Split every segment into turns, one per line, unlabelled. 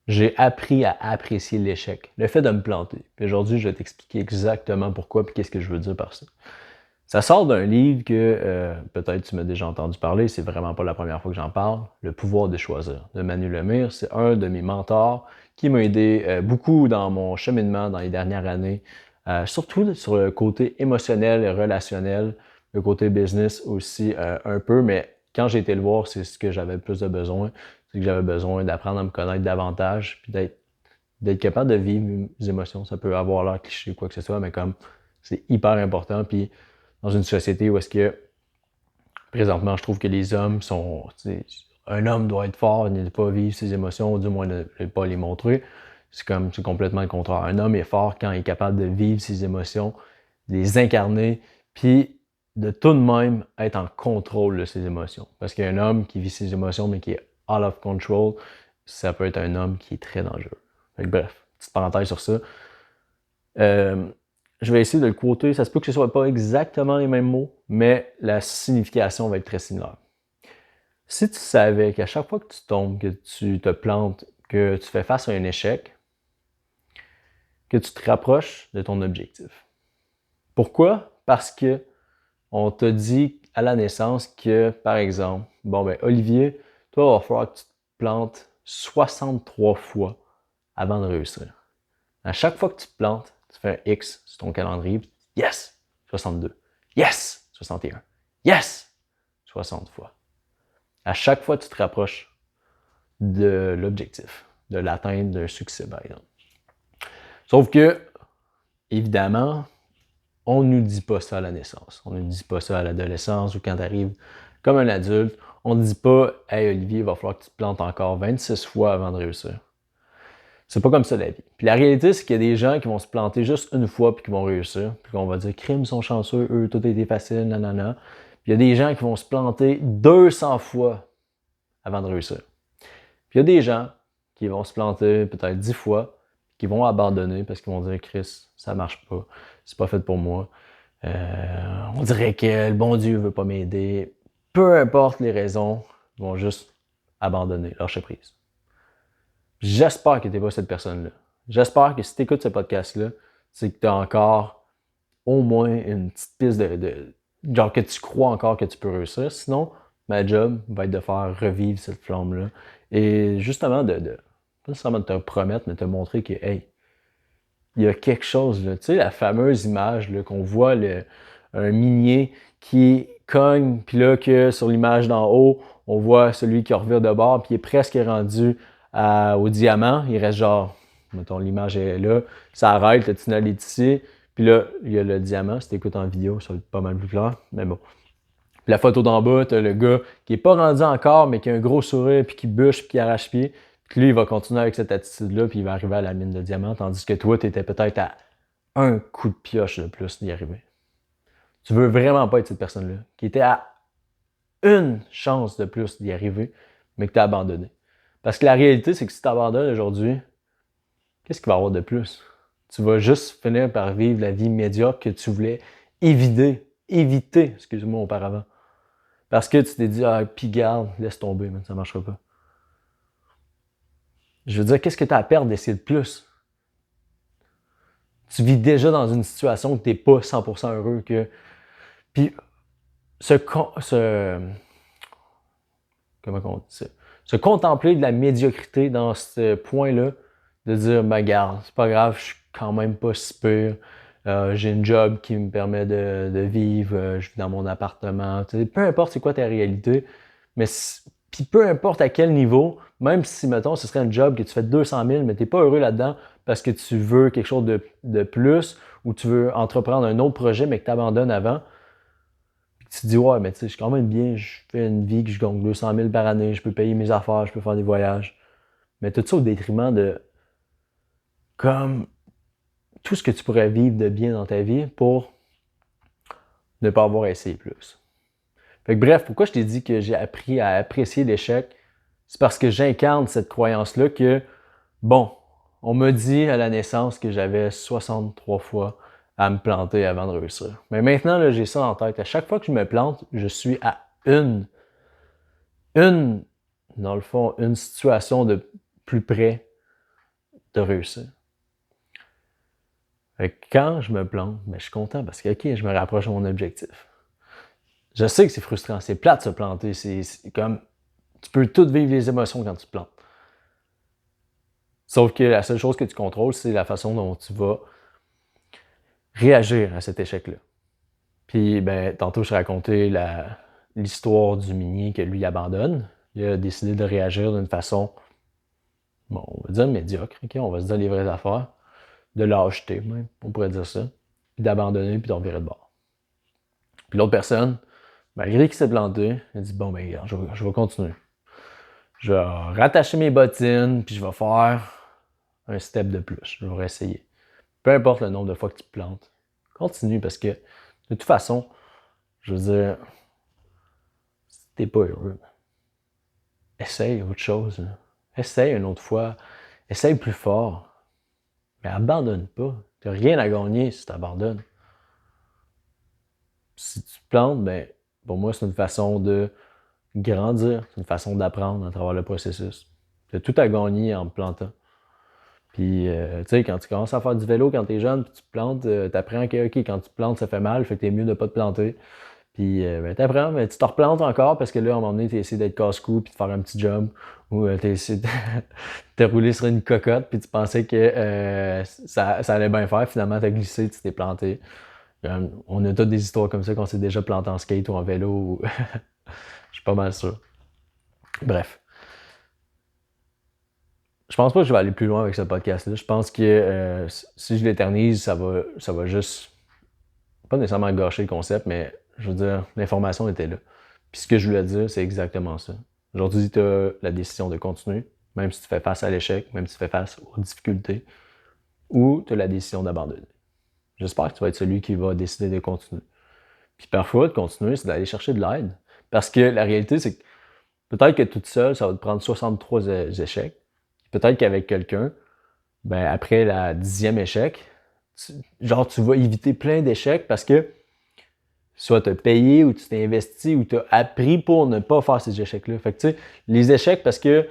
j'ai appris à apprécier l'échec, le fait de me planter. Puis aujourd'hui, je vais t'expliquer exactement pourquoi et qu'est-ce que je veux dire par ça. Ça sort d'un livre que peut-être tu m'as déjà entendu parler, c'est vraiment pas la première fois que j'en parle, Le pouvoir de choisir, de Manu Lemire. C'est un de mes mentors qui m'a aidé beaucoup dans mon cheminement dans les dernières années, surtout sur le côté émotionnel et relationnel, le côté business aussi un peu, mais quand j'ai été le voir, c'est ce que j'avais le plus de besoin. C'est que j'avais besoin d'apprendre à me connaître davantage, puis d'être capable de vivre mes émotions. Ça peut avoir l'air cliché ou quoi que ce soit, mais comme c'est hyper important. Puis dans une société où est-ce que présentement je trouve que les hommes sont. Un homme doit être fort, ne pas vivre ses émotions, ou du moins ne pas les montrer. C'est complètement le contraire. Un homme est fort quand il est capable de vivre ses émotions, de les incarner, puis de tout de même être en contrôle de ses émotions. Parce qu'un homme qui vit ses émotions mais qui est out of control, ça peut être un homme qui est très dangereux. Fait que bref, petite parenthèse sur ça. Euh, je vais essayer de le quoter. Ça se peut que ce ne soit pas exactement les mêmes mots, mais la signification va être très similaire. Si tu savais qu'à chaque fois que tu tombes, que tu te plantes, que tu fais face à un échec, que tu te rapproches de ton objectif. Pourquoi? Parce que on t'a dit à la naissance que, par exemple, bon ben Olivier, toi, il va falloir que tu te plantes 63 fois avant de réussir. À chaque fois que tu te plantes, tu fais un X sur ton calendrier, puis yes, 62. Yes, 61. Yes, 60 fois. À chaque fois, tu te rapproches de l'objectif, de l'atteinte d'un succès, par exemple. Sauf que, évidemment, on ne nous dit pas ça à la naissance. On ne nous dit pas ça à l'adolescence ou quand tu arrives comme un adulte. On ne dit pas « Hey Olivier, il va falloir que tu te plantes encore 26 fois avant de réussir ». C'est pas comme ça la vie. Puis la réalité, c'est qu'il y a des gens qui vont se planter juste une fois puis qui vont réussir. Puis qu'on va dire, crime, sont chanceux, eux, tout a été facile, nanana. Puis il y a des gens qui vont se planter 200 fois avant de réussir. Puis il y a des gens qui vont se planter peut-être 10 fois, qui vont abandonner parce qu'ils vont dire, Chris, ça marche pas, c'est pas fait pour moi. On dirait que le bon Dieu veut pas m'aider. Peu importe les raisons, ils vont juste abandonner, lâcher prise. J'espère que tu n'es pas cette personne-là. J'espère que si tu écoutes ce podcast-là, c'est que tu as encore au moins une petite piste genre que tu crois encore que tu peux réussir. Sinon, ma job va être de faire revivre cette flamme-là. Et justement, pas nécessairement de te promettre, mais de te montrer que, hey, il y a quelque chose, là. Tu sais, la fameuse image là, qu'on voit un minier qui cogne, puis là, que sur l'image d'en haut, on voit celui qui revient de bord, puis il est presque rendu au diamant. Il reste genre, mettons, l'image est là, ça arrête, le tunnel est ici, puis là, il y a le diamant. Si tu écoutes en vidéo, ça va être pas mal plus clair, mais bon. Puis la photo d'en bas, tu as le gars qui est pas rendu encore, mais qui a un gros sourire, puis qui bûche, puis qui arrache pied. Puis lui, il va continuer avec cette attitude-là, puis il va arriver à la mine de diamant, tandis que toi, tu étais peut-être à un coup de pioche de plus d'y arriver. Tu veux vraiment pas être cette personne-là, qui était à une chance de plus d'y arriver, mais que tu as abandonné. Parce que la réalité, c'est que si tu abandonnes aujourd'hui, qu'est-ce qu'il va y avoir de plus? Tu vas juste finir par vivre la vie médiocre que tu voulais éviter, excuse-moi, auparavant. Parce que tu t'es dit, ah, pis garde, laisse tomber, man, ça marchera pas. Je veux dire, qu'est-ce que tu as à perdre d'essayer de plus? Tu vis déjà dans une situation où tu n'es pas 100% heureux. Puis, comment on dit ça? Se contempler de la médiocrité dans ce point-là, de dire, ben garde, c'est pas grave, je suis quand même pas si pire. J'ai une job qui me permet de vivre, je vis dans mon appartement. Tu sais, peu importe c'est quoi ta réalité, mais puis peu importe à quel niveau, même si, mettons, ce serait un job que tu fais 200 000, mais tu n'es pas heureux là-dedans parce que tu veux quelque chose de plus ou tu veux entreprendre un autre projet, mais que tu abandonnes avant, tu te dis, ouais, mais tu sais, je suis quand même bien, je fais une vie que je gagne 200 000 par année, je peux payer mes affaires, je peux faire des voyages. Mais tout ça au détriment de, comme, tout ce que tu pourrais vivre de bien dans ta vie pour ne pas avoir essayé plus. Fait que bref, pourquoi je t'ai dit que j'ai appris à apprécier l'échec? C'est parce que j'incarne cette croyance-là que, bon, on m'a dit à la naissance que j'avais 63 fois à me planter avant de réussir. Mais maintenant, là, j'ai ça en tête. À chaque fois que je me plante, je suis à une, dans le fond, une situation de plus près de réussir. Fait que quand je me plante, ben, je suis content parce que, OK, je me rapproche de mon objectif. Je sais que c'est frustrant, c'est plate de se planter, c'est comme, tu peux tout vivre les émotions quand tu te plantes. Sauf que la seule chose que tu contrôles, c'est la façon dont tu vas réagir à cet échec-là. Puis, ben, tantôt, je racontais l'histoire du minier que lui abandonne. Il a décidé de réagir d'une façon, bon, on va dire médiocre, OK? On va se dire les vraies affaires. De lâcheté, même, on pourrait dire ça. Puis d'abandonner, puis de revirer de bord. Puis l'autre personne, malgré qu'il s'est planté, il a dit, bon, ben, regarde, je vais continuer. Je vais rattacher mes bottines, puis je vais faire un step de plus. Je vais réessayer. Peu importe le nombre de fois que tu te plantes, continue parce que, de toute façon, je veux dire, si t'es pas heureux, essaye autre chose. Là. Essaye une autre fois. Essaye plus fort. Mais abandonne pas. Tu n'as rien à gagner si tu abandonnes. Si tu te plantes, ben, pour moi, c'est une façon de grandir. C'est une façon d'apprendre à travers le processus. Tu as tout à gagner en te plantant. Puis, tu sais, quand tu commences à faire du vélo quand tu es jeune, puis tu te plantes, tu apprends que, OK, quand tu te plantes, ça fait mal, fait que t'es mieux de ne pas te planter. Puis, ben, tu apprends, mais tu te replantes encore parce que là, à un moment donné, tu essayé d'être casse-cou puis de faire un petit jump ou tu essayé de te rouler sur une cocotte puis tu pensais que ça allait bien faire. Finalement, tu as glissé, tu t'es planté. On a toutes des histoires comme ça qu'on s'est déjà planté en skate ou en vélo. Je suis pas mal sûr. Bref. Je pense pas que je vais aller plus loin avec ce podcast-là. Je pense que si je l'éternise, ça va juste, pas nécessairement gâcher le concept, mais je veux dire, l'information était là. Puis ce que je voulais dire, c'est exactement ça. Aujourd'hui, tu as la décision de continuer, même si tu fais face à l'échec, même si tu fais face aux difficultés, ou tu as la décision d'abandonner. J'espère que tu vas être celui qui va décider de continuer. Puis parfois, de continuer, c'est d'aller chercher de l'aide. Parce que la réalité, c'est que peut-être que toute seule, ça va te prendre 63 échecs. Peut-être qu'avec quelqu'un, ben après la 10e échec, tu vas éviter plein d'échecs parce que soit tu as payé ou tu t'es investi ou tu as appris pour ne pas faire ces échecs-là. Fait que tu sais, les échecs parce que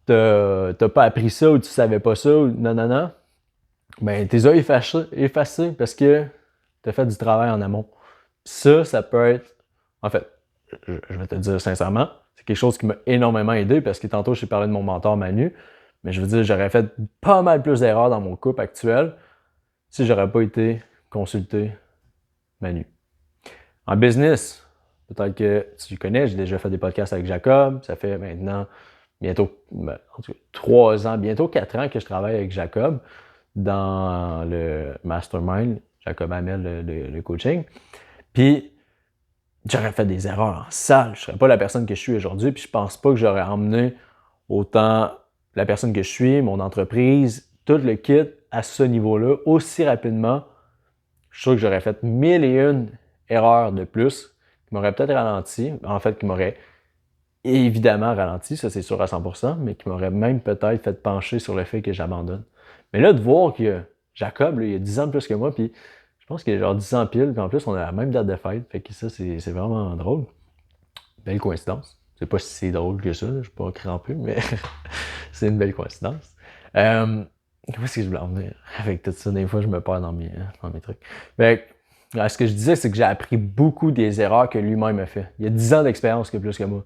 t'as pas appris ça ou tu savais pas ça ou non, ben t'es effacés parce que tu as fait du travail en amont. Puis ça peut être, en fait, je vais te dire sincèrement, c'est quelque chose qui m'a énormément aidé parce que tantôt, je t'ai parlé de mon mentor Manu, mais je veux dire, j'aurais fait pas mal plus d'erreurs dans mon couple actuel si j'aurais pas été consulté Manu. En business, peut-être que tu connais, j'ai déjà fait des podcasts avec Jacob, ça fait maintenant bientôt, en tout cas, 3 ans, bientôt 4 ans que je travaille avec Jacob dans le mastermind, Jacob Hamel, le coaching. Puis, j'aurais fait des erreurs en salle. Je ne serais pas la personne que je suis aujourd'hui. Puis, je pense pas que j'aurais emmené autant la personne que je suis, mon entreprise, tout le kit à ce niveau-là aussi rapidement. Je suis sûr que j'aurais fait 1001 erreurs de plus qui m'auraient peut-être ralenti. En fait, qui m'auraient évidemment ralenti, ça c'est sûr à 100%, mais qui m'aurait même peut-être fait pencher sur le fait que j'abandonne. Mais là, de voir que Jacob, là, il a 10 ans de plus que moi, puis je pense qu'il a genre 10 ans pile, puis en plus, on a la même date de fête, fait que ça, c'est vraiment drôle. Belle coïncidence. Je sais pas si c'est drôle que ça, là, je suis pas crampé, mais c'est une belle coïncidence. Où est-ce que je voulais en venir avec tout ça? Des fois, je me perds dans mes trucs. Mais ce que je disais, c'est que j'ai appris beaucoup des erreurs que lui-même a fait. Il a 10 ans d'expérience que plus que moi.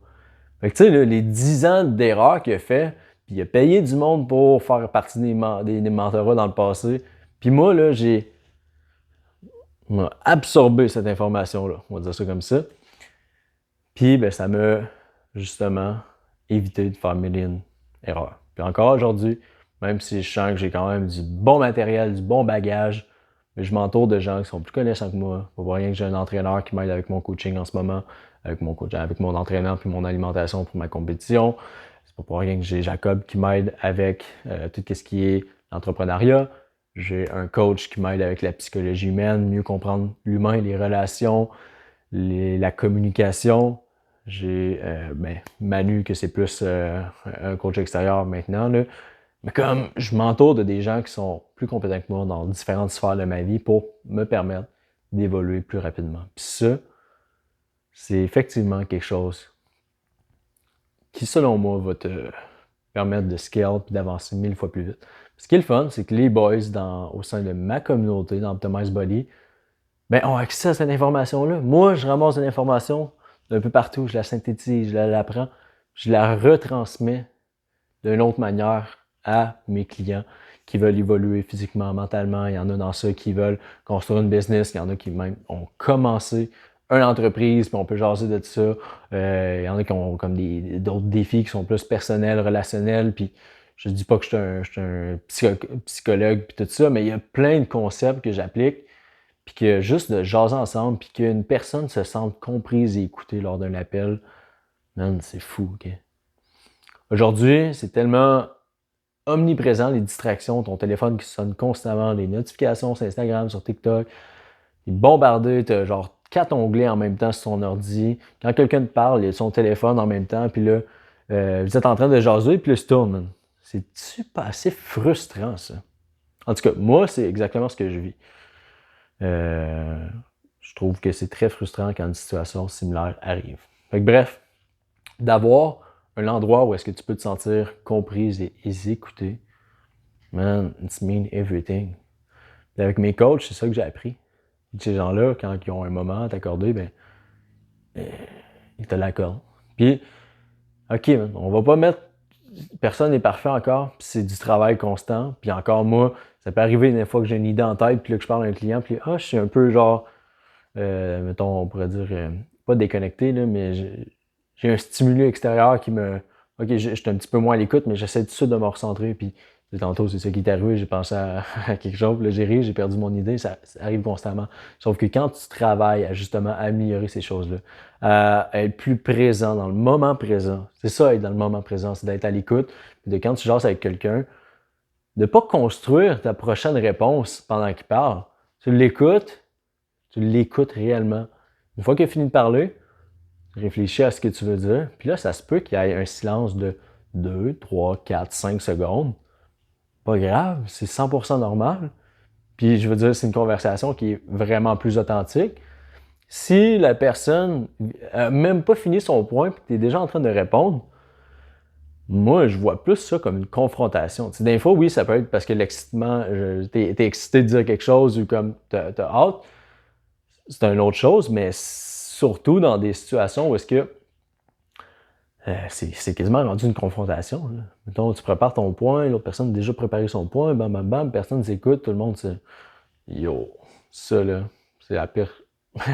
Fait que tu sais, là, les 10 ans d'erreurs qu'il a fait, puis il a payé du monde pour faire partie des mentorats dans le passé. Puis moi, là, j'ai absorbé cette information-là, on va dire ça comme ça. Puis, ben, ça m'a justement évité de faire 1000 erreurs. Puis encore aujourd'hui, même si je sens que j'ai quand même du bon matériel, du bon bagage, mais je m'entoure de gens qui sont plus connaissants que moi. Faut voir rien que j'ai un entraîneur qui m'aide avec mon coaching en ce moment, avec mon coach, avec mon entraînement puis mon alimentation pour ma compétition. C'est pas pour rien que j'ai Jacob qui m'aide avec tout ce qui est l'entrepreneuriat. J'ai un coach qui m'aide avec la psychologie humaine, mieux comprendre l'humain, les relations, la communication. J'ai Manu, que c'est plus un coach extérieur maintenant. Là. Mais comme je m'entoure de des gens qui sont plus compétents que moi dans différentes sphères de ma vie pour me permettre d'évoluer plus rapidement. Puis ça, c'est effectivement quelque chose qui, selon moi, va te permettre de scale et d'avancer 1000 fois plus vite. Ce qui est le fun, c'est que les boys au sein de ma communauté, dans Optimize Body, ben, ont accès à cette information-là. Moi, je ramasse une information d'un peu partout, je la synthétise, je l'apprends, je la retransmets d'une autre manière à mes clients qui veulent évoluer physiquement, mentalement. Il y en a dans ça qui veulent construire une business, il y en a qui même ont commencé une entreprise, puis on peut jaser de ça. Il y en a qui ont comme d'autres défis qui sont plus personnels, relationnels, puis je ne dis pas que je suis un psychologue puis tout ça, mais il y a plein de concepts que j'applique, puis que juste de jaser ensemble, puis qu'une personne se sente comprise et écoutée lors d'un appel, man, c'est fou, OK? Aujourd'hui, c'est tellement omniprésent, les distractions, ton téléphone qui sonne constamment, les notifications sur Instagram, sur TikTok, il est bombardé, tu as genre 4 onglets en même temps sur ton ordi. Quand quelqu'un te parle, il y a son téléphone en même temps, puis là, vous êtes en train de jaser, puis là, se tourne, man. C'est-tu pas assez frustrant, ça? En tout cas, moi, c'est exactement ce que je vis. Je trouve que c'est très frustrant quand une situation similaire arrive. Fait que, bref, d'avoir un endroit où est-ce que tu peux te sentir comprise et écoutée, man, it's mean everything. Puis avec mes coachs, c'est ça que j'ai appris. Ces gens-là, quand ils ont un moment à t'accorder, ben, ils te l'accordent. Puis, OK, man, on va pas mettre... Personne n'est parfait encore, puis c'est du travail constant. Puis encore, moi, ça peut arriver des fois que j'ai une idée en tête, puis là, que je parle à un client, puis je suis un peu genre, mettons, on pourrait dire, pas déconnecté, là, mais j'ai un stimulus extérieur qui me... OK, je suis un petit peu moins à l'écoute, mais j'essaie tout de suite de me recentrer, puis tantôt, c'est ça qui est arrivé, j'ai pensé à quelque chose, là, j'ai ri, j'ai perdu mon idée, ça arrive constamment. Sauf que quand tu travailles à justement améliorer ces choses-là, à être plus présent dans le moment présent, c'est ça, être dans le moment présent, c'est d'être à l'écoute, puis de quand tu jases avec quelqu'un, de ne pas construire ta prochaine réponse pendant qu'il parle. Tu l'écoutes réellement. Une fois qu'il a fini de parler, réfléchis à ce que tu veux dire, puis là, ça se peut qu'il y ait un silence de 2, 3, 4, 5 secondes. Pas grave, c'est 100% normal. Puis je veux dire, c'est une conversation qui est vraiment plus authentique. Si la personne n'a même pas fini son point et que tu es déjà en train de répondre, moi, je vois plus ça comme une confrontation. T'sais, des fois, oui, ça peut être parce que l'excitement, t'es excité de dire quelque chose ou comme t'as hâte. C'est une autre chose, mais surtout dans des situations où est-ce que c'est quasiment rendu une confrontation. Là. Mettons, tu prépares ton point, l'autre personne a déjà préparé son point, bam, bam, bam, personne s'écoute, tout le monde se... Yo, ça là, c'est la pire,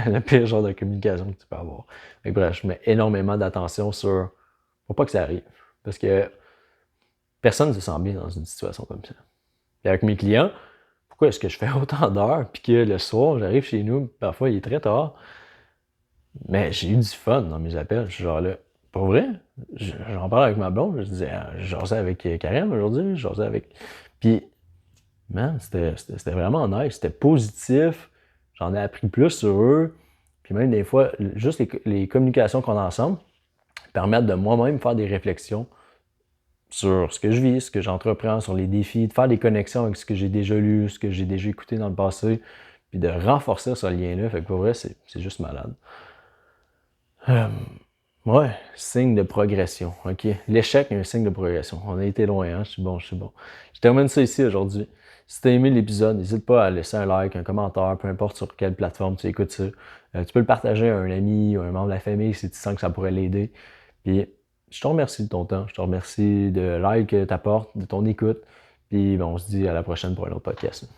le pire genre de communication que tu peux avoir. Mais bref, je mets énormément d'attention sur... Faut pas que ça arrive. Parce que personne ne se sent bien dans une situation comme ça. Et avec mes clients, pourquoi est-ce que je fais autant d'heures, puis que le soir, j'arrive chez nous, parfois il est très tard, mais j'ai eu du fun dans mes appels. Je suis genre là, pour vrai, j'en parle avec ma blonde, je disais, je jasais avec Karen aujourd'hui, je jasais avec... Puis, man, c'était vraiment nice, c'était positif, j'en ai appris plus sur eux, puis même des fois, juste les communications qu'on a ensemble permettent de moi-même faire des réflexions sur ce que je vis, ce que j'entreprends, sur les défis, de faire des connexions avec ce que j'ai déjà lu, ce que j'ai déjà écouté dans le passé, puis de renforcer ce lien-là. Fait que pour vrai, c'est juste malade. Ouais, signe de progression. OK. L'échec est un signe de progression. On a été loin, hein? Je suis bon. Je termine ça ici aujourd'hui. Si tu as aimé l'épisode, n'hésite pas à laisser un like, un commentaire, peu importe sur quelle plateforme tu écoutes ça. Tu peux le partager à un ami ou un membre de la famille si tu sens que ça pourrait l'aider. Puis, je te remercie de ton temps. Je te remercie de l'aide que tu apportes, de ton écoute. Puis, on se dit à la prochaine pour un autre podcast.